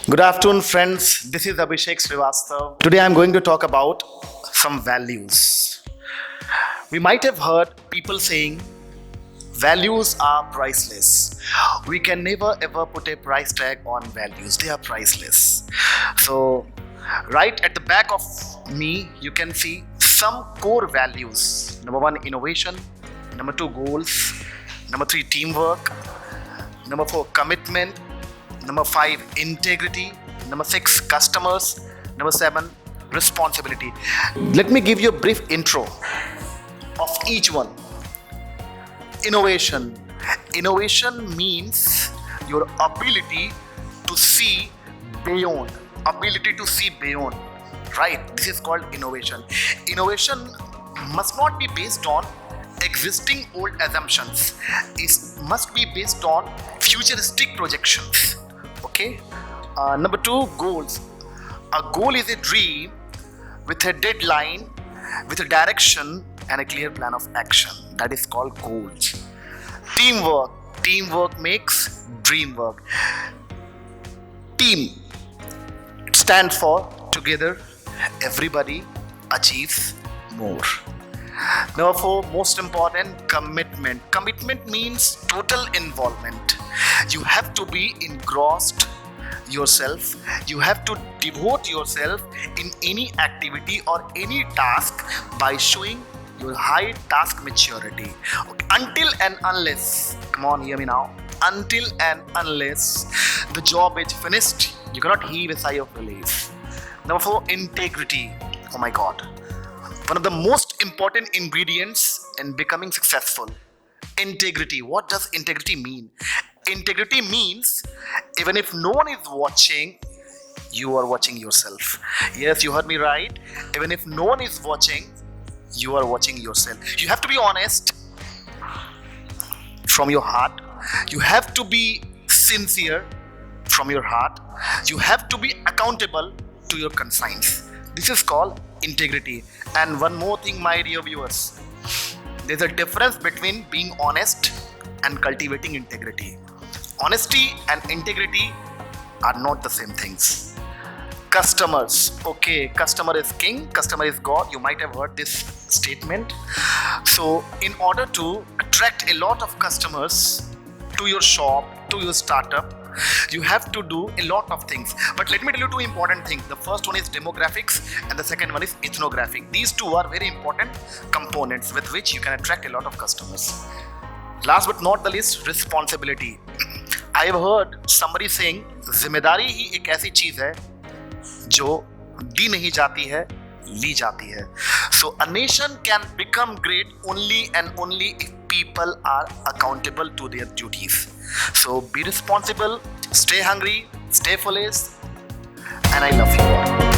Good afternoon, friends. This is Abhishek Srivastav. Today I'm going to talk about some values. We might have heard people saying values are priceless. We can never ever put a price tag on values, they are priceless. So, right at the back of me, you can see some core values. Number one, innovation. Number two, goals. Number three, teamwork. Number four, commitment. Number five, integrity. Number six, customers. Number seven, responsibility. Let me give you a brief intro of each one. Innovation. Innovation means your ability to see beyond. Ability to see beyond. Right? This is called innovation. Innovation must not be based on existing old assumptions. It must be based on futuristic projections. Okay. Number two, goals. A goal is a dream with a deadline, with a direction and a clear plan of action. That is called goals. Teamwork. Teamwork makes dream work. Team stands for together, everybody achieves more. Number four, most important, commitment. Commitment means total involvement. You have to be engrossed yourself. You have to devote yourself in any activity or any task by showing your high task maturity. Okay. Until and unless, come on, hear me now. Until and unless the job is finished, you cannot heave a sigh of relief. Number four, integrity. Oh my God. One of the most important ingredients in becoming successful. Integrity. What does integrity mean? Integrity means even if no one is watching, you are watching yourself. Yes, you heard me right. Even if no one is watching, you are watching yourself. You have to be honest from your heart. You have to be sincere from your heart. You have to be accountable to your conscience. This is called integrity. And one more thing, my dear viewers, there's a difference between being honest and cultivating integrity. Honesty and integrity are not the same things. Customers. Okay, customer is king, customer is God. You might have heard this statement. So, in order to attract a lot of customers to your shop, to your startup, you have to do a lot of things. But let me tell you two important things. The first one is demographics and the second one is ethnographic. These two are very important components with which you can attract a lot of customers. Last but not the least, responsibility. I have heard somebody saying, जिम्मेदारी ही एक ऐसी चीज है जो दी नहीं जाती है, ली जाती है. So a nation can become great only and only if people are accountable to their duties. So be responsible, stay hungry, stay foolish, and I love you all.